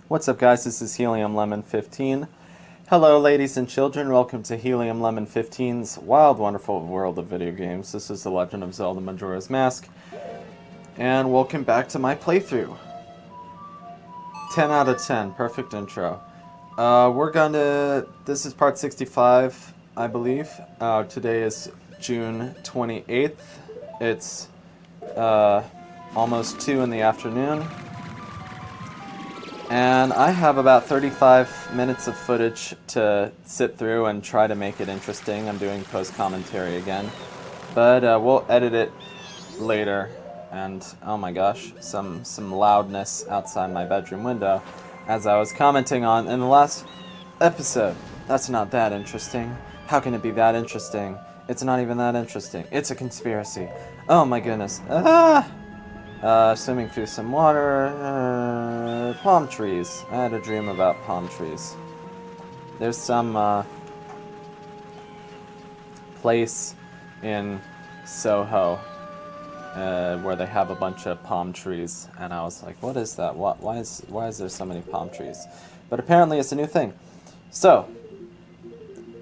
What's up, guys? This is Helium Lemon 15. Hello, ladies and children. Welcome to Helium Lemon 15's wild, wonderful world of video games. This is The Legend of Zelda Majora's Mask, and welcome back to my playthrough. 10 out of 10. Perfect intro. This is part 65, I believe. Today is June 28th. It's almost 2 in the afternoon. And I have about 35 minutes of footage to sit through and try to make it interesting. I'm doing post-commentary again. But we'll edit it later. And oh my gosh, some loudness outside my bedroom window as I was commenting on in the last episode. That's not that interesting. How can it be that interesting? It's not even that interesting. It's a conspiracy. Oh my goodness. Swimming through some water, palm trees. I had a dream about palm trees. There's some place in Soho where they have a bunch of palm trees, and I was like, what is that? Why is there so many palm trees? But apparently it's a new thing. So,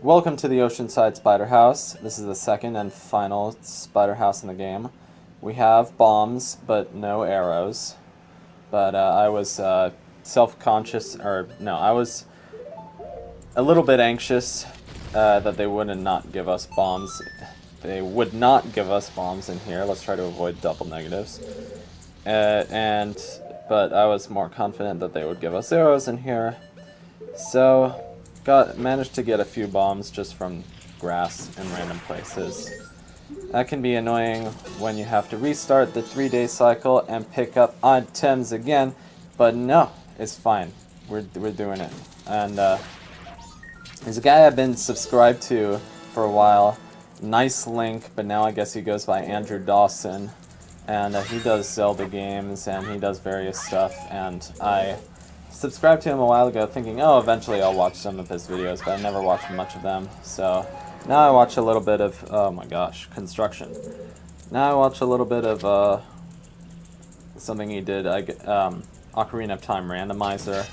welcome to the Oceanside Spider House. This is the second and final spider house in the game. We have bombs, but no arrows. But I was self-conscious, I was a little bit anxious that they would not give us bombs. They would not give us bombs in here. Let's try to avoid double negatives. But I was more confident that they would give us arrows in here. So, managed to get a few bombs just from grass in random places. That can be annoying when you have to restart the 3-day cycle and pick up items again, but no, it's fine. We're doing it. And there's a guy I've been subscribed to for a while. Nice link, but now I guess he goes by Andrew Dawson, and he does Zelda games and he does various stuff. And I subscribed to him a while ago, thinking, oh, eventually I'll watch some of his videos, but I never watched much of them. So now I watch a little bit of, oh my gosh, construction. Now I watch a little bit of something he did, Ocarina of Time randomizer,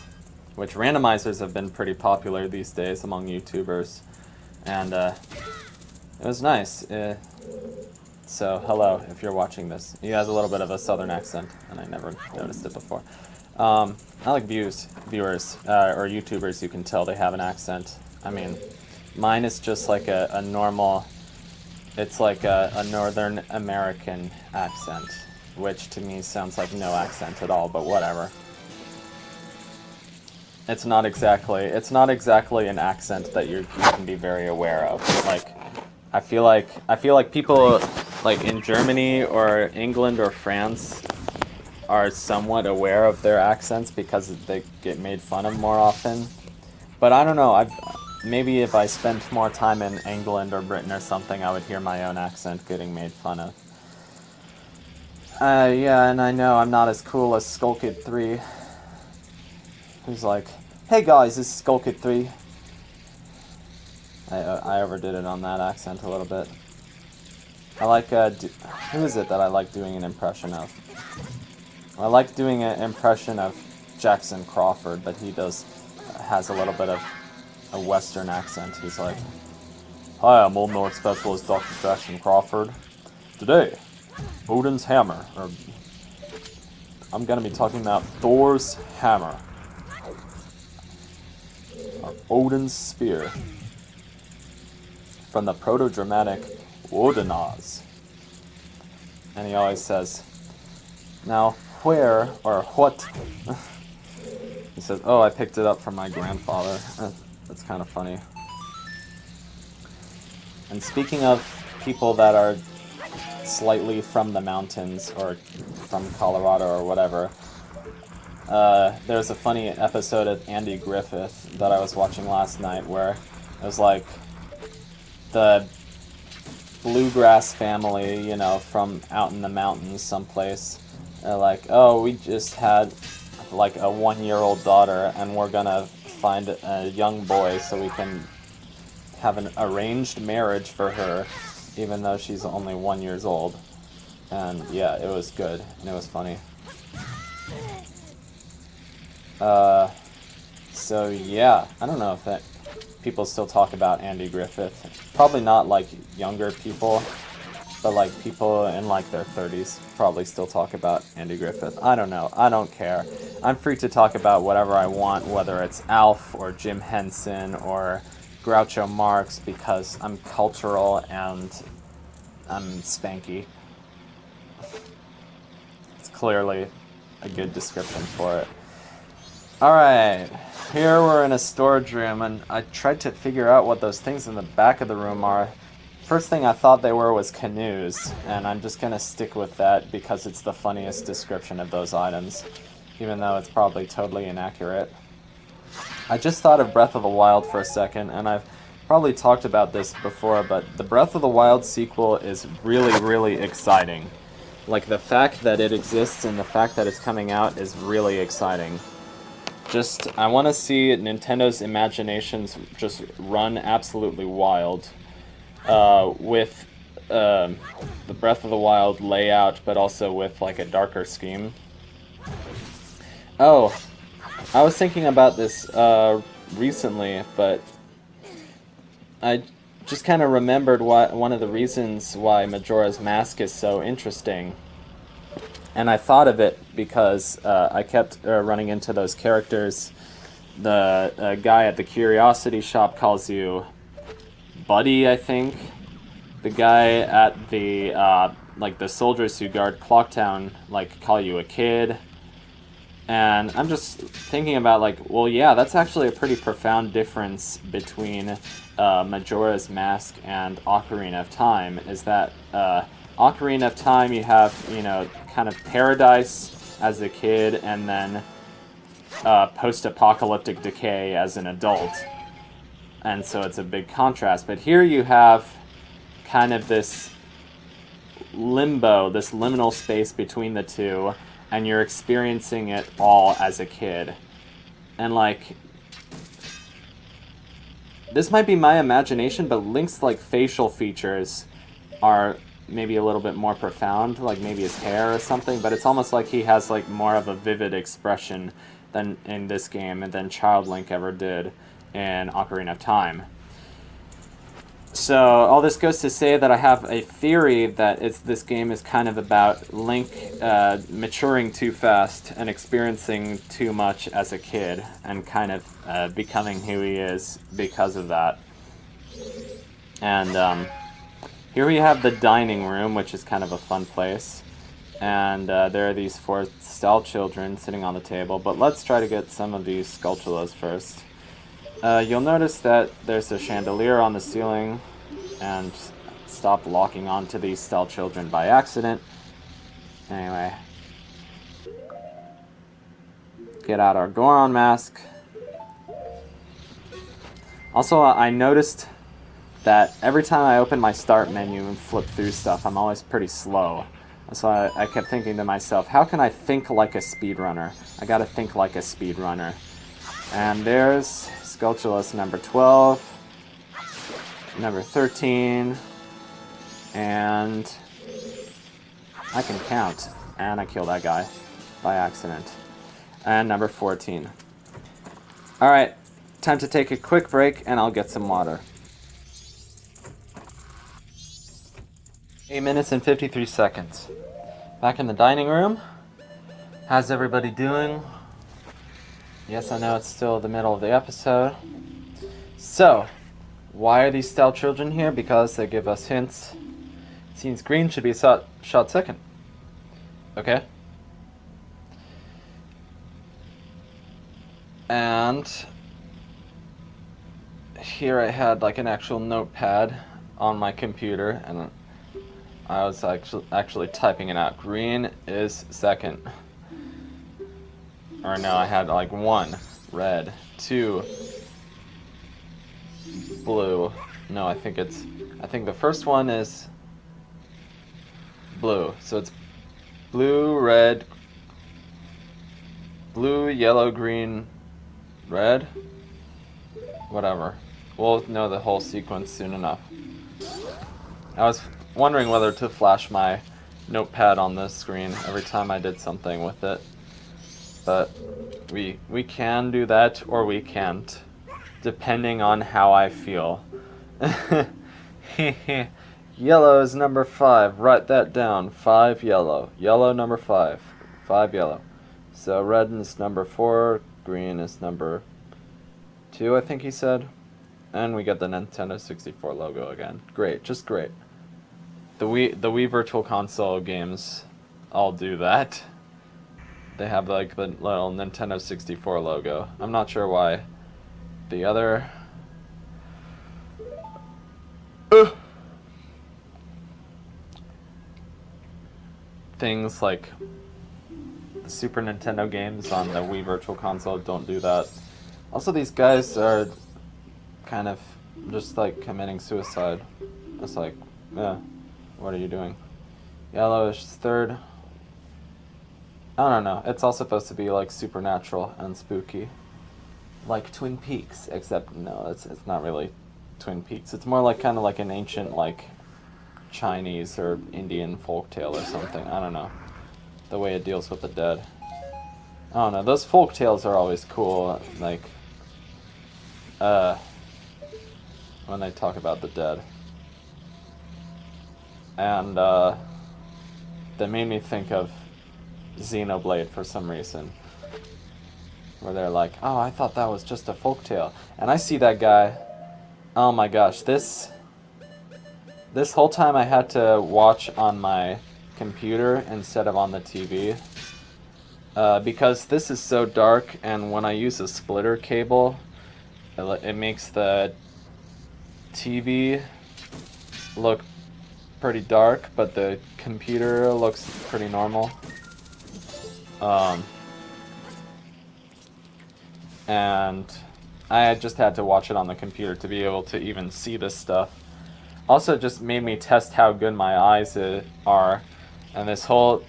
which randomizers have been pretty popular these days among YouTubers, and it was nice. So hello, if you're watching this. He has a little bit of a southern accent, and I never noticed it before. I like viewers, or YouTubers, you can tell they have an accent. I mean, mine is just like a normal, it's like a Northern American accent, which to me sounds like no accent at all, but whatever. It's not exactly an accent that you can be very aware of. Like, I feel like people like in Germany or England or France are somewhat aware of their accents because they get made fun of more often. But I don't know, maybe if I spent more time in England or Britain or something, I would hear my own accent getting made fun of. Yeah, and I know I'm not as cool as Skullkid3, who's like, hey guys, this is Skullkid3. I overdid it on that accent a little bit. I like, who is it that I like doing an impression of? I like doing an impression of Jackson Crawford, but he has a little bit of a Western accent. He's like, hi, I'm Old North Specialist Dr. Jackson Crawford. Today, Odin's hammer, or I'm going to be talking about Thor's hammer, or Odin's spear, from the proto-Germanic Odinaz. And he always says, now, where, or what, he says, oh, I picked it up from my grandfather. That's kind of funny. And speaking of people that are slightly from the mountains, or from Colorado or whatever, there's a funny episode of Andy Griffith that I was watching last night where it was like the bluegrass family, you know, from out in the mountains someplace. They're like, oh, we just had like a 1-year-old daughter and we're gonna find a young boy so we can have an arranged marriage for her, even though she's only 1 year old. And yeah, it was good and it was funny. So yeah, I don't know if that people still talk about Andy Griffith. Probably not like younger people, but like people in like their 30s probably still talk about Andy Griffith. I don't know. I don't care. I'm free to talk about whatever I want, whether it's Alf or Jim Henson or Groucho Marx, because I'm cultural and I'm spanky. It's clearly a good description for it. Alright, here we're in a storage room, and I tried to figure out what those things in the back of the room are. First thing I thought they were was canoes, and I'm just gonna stick with that because it's the funniest description of those items, even though it's probably totally inaccurate. I just thought of Breath of the Wild for a second, and I've probably talked about this before, but the Breath of the Wild sequel is really, really exciting. Like, the fact that it exists and the fact that it's coming out is really exciting. I want to see Nintendo's imaginations just run absolutely wild with the Breath of the Wild layout, but also with like a darker scheme. Oh, I was thinking about this recently, but I just kind of remembered one of the reasons why Majora's Mask is so interesting. And I thought of it because I kept running into those characters. The guy at the Curiosity Shop calls you Buddy, I think. The guy at the like the soldiers who guard Clocktown like call you a kid. And I'm just thinking about like, well, yeah, that's actually a pretty profound difference between Majora's Mask and Ocarina of Time. Is that Ocarina of Time, you have, you know, kind of paradise as a kid, and then post-apocalyptic decay as an adult. And so it's a big contrast. But here you have kind of this limbo, this liminal space between the two, and you're experiencing it all as a kid. And like, this might be my imagination, but Link's like facial features are maybe a little bit more profound, like maybe his hair or something, but it's almost like he has like more of a vivid expression than in this game and than Child Link ever did in Ocarina of Time. So all this goes to say that I have a theory that this game is kind of about Link maturing too fast and experiencing too much as a kid and kind of becoming who he is because of that. And here we have the dining room, which is kind of a fun place. And there are these 4 Stall children sitting on the table, but let's try to get some of these Skulltulas first. You'll notice that there's a chandelier on the ceiling, and stop locking onto these Stall children by accident. Anyway. Get out our Goron mask. Also, I noticed that every time I open my start menu and flip through stuff, I'm always pretty slow. So I kept thinking to myself, how can I think like a speedrunner? I gotta think like a speedrunner. And there's Skulltula's number 12, number 13, and I can count. And I killed that guy by accident. And number 14. Alright, time to take a quick break and I'll get some water. 8 minutes and 53 seconds. Back in the dining room. How's everybody doing? Yes, I know it's still the middle of the episode. So, why are these Stall children here? Because they give us hints. It seems green should be shot second. Okay. And here I had like an actual notepad on my computer, and I was actually typing it out. Green is second. Or no, I had like 1 red, 2 blue. No, I think the first one is blue. So it's blue, red, blue, yellow, green, red. Whatever. We'll know the whole sequence soon enough. I was wondering whether to flash my notepad on the screen every time I did something with it. But we can do that or we can't, depending on how I feel. Yellow is number 5. Write that down. 5 yellow. Yellow number 5. 5 yellow. So red is number 4. Green is number 2, I think he said. And we get the Nintendo 64 logo again. Great, just great. The Wii Virtual Console games all do that. They have like the little Nintendo 64 logo. I'm not sure why. The other... things like the Super Nintendo games on the Wii Virtual Console don't do that. Also, these guys are kind of just like committing suicide. It's like, yeah, what are you doing? Yellow is 3rd. I don't know. It's all supposed to be like supernatural and spooky, like Twin Peaks. Except no, it's not really Twin Peaks. It's more like kind of like an ancient like Chinese or Indian folktale or something. I don't know. The way it deals with the dead. I don't know. Those folktales are always cool. Like, when they talk about the dead. And they made me think of Xenoblade for some reason. Where they're like, oh, I thought that was just a folktale. And I see that guy. Oh my gosh, this whole time I had to watch on my computer instead of on the TV. Because this is so dark, and when I use a splitter cable, it makes the TV look pretty dark, but the computer looks pretty normal. And I just had to watch it on the computer to be able to even see this stuff. Also just made me test how good my eyes are, and this whole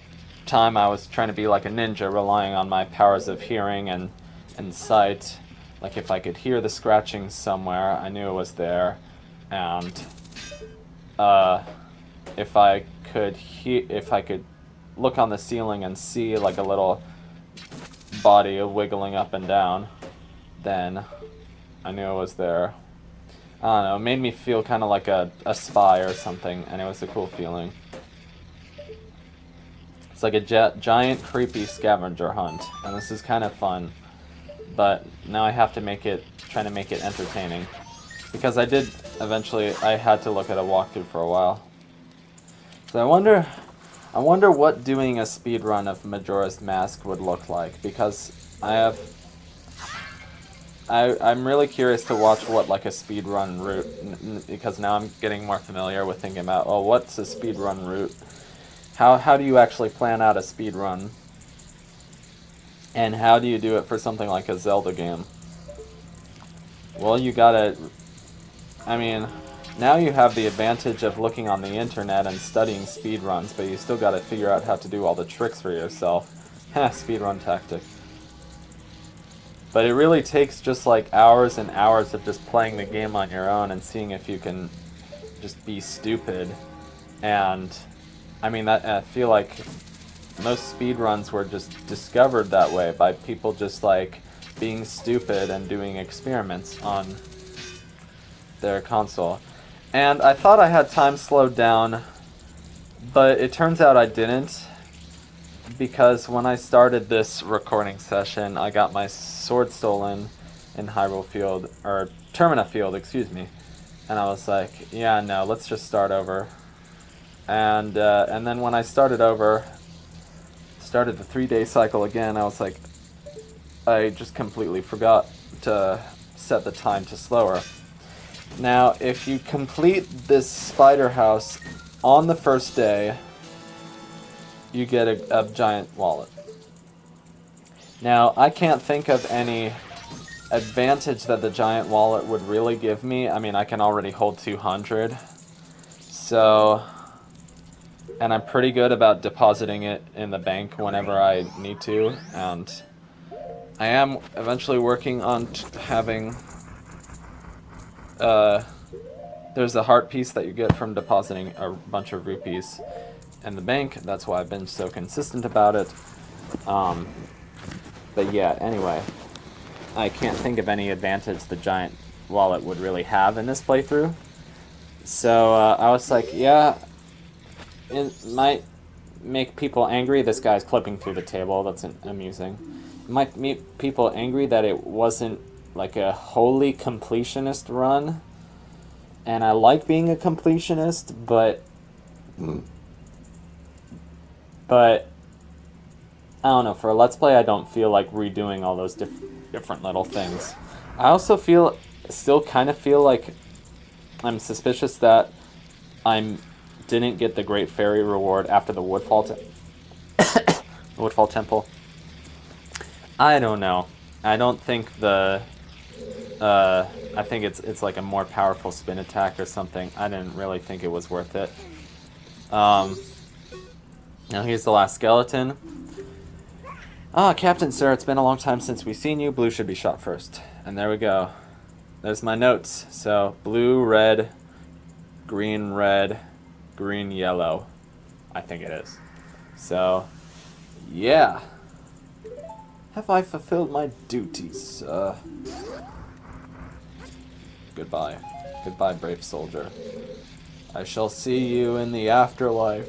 time I was trying to be like a ninja, relying on my powers of hearing and sight. Like if I could hear the scratching somewhere, I knew it was there, and if I could look on the ceiling and see like a little body wiggling up and down, then I knew it was there. I don't know, it made me feel kind of like a spy or something, and it was a cool feeling. It's like a giant creepy scavenger hunt, and this is kind of fun. But now I have to try to make it entertaining. Because I had to look at a walkthrough for a while. So I wonder what doing a speedrun of Majora's Mask would look like, because I'm really curious to watch what like a speedrun route, because now I'm getting more familiar with thinking about, oh, what's a speedrun route? How do you actually plan out a speedrun? And how do you do it for something like a Zelda game? Well, now you have the advantage of looking on the internet and studying speedruns, but you still gotta figure out how to do all the tricks for yourself. Heh, speedrun tactic. But it really takes just like hours and hours of just playing the game on your own and seeing if you can just be stupid. And I feel like most speedruns were just discovered that way by people just like being stupid and doing experiments on their console. And I thought I had time slowed down, but it turns out I didn't. Because when I started this recording session, I got my sword stolen in Hyrule Field, or Termina Field, excuse me. And I was like, yeah, no, let's just start over. And then when I started the 3-day cycle again, I was like, I just completely forgot to set the time to slower. Now, if you complete this spider house on the first day, you get a giant wallet. Now, I can't think of any advantage that the giant wallet would really give me. I mean, I can already hold 200. So, and I'm pretty good about depositing it in the bank whenever I need to. And I am eventually working on having... there's a heart piece that you get from depositing a bunch of rupees in the bank. That's why I've been so consistent about it. But But yeah, anyway, I can't think of any advantage the giant wallet would really have in this playthrough. So I was like, yeah, it might make people angry. This guy's clipping through the table. That's amusing. It might make people angry that it wasn't like a wholly completionist run. And I like being a completionist, but I don't know, for a Let's Play I don't feel like redoing all those different little things. I also still kind of feel like I'm suspicious that I didn't get the Great Fairy reward after the Woodfall Temple. I don't know. I don't think I think it's like a more powerful spin attack or something. I didn't really think it was worth it. Now here's the last skeleton. Ah, Captain, sir, it's been a long time since we've seen you. Blue should be shot first. And there we go. There's my notes. So, blue, red, green, yellow. I think it is. So, yeah. Have I fulfilled my duties? Goodbye. Goodbye, brave soldier. I shall see you in the afterlife.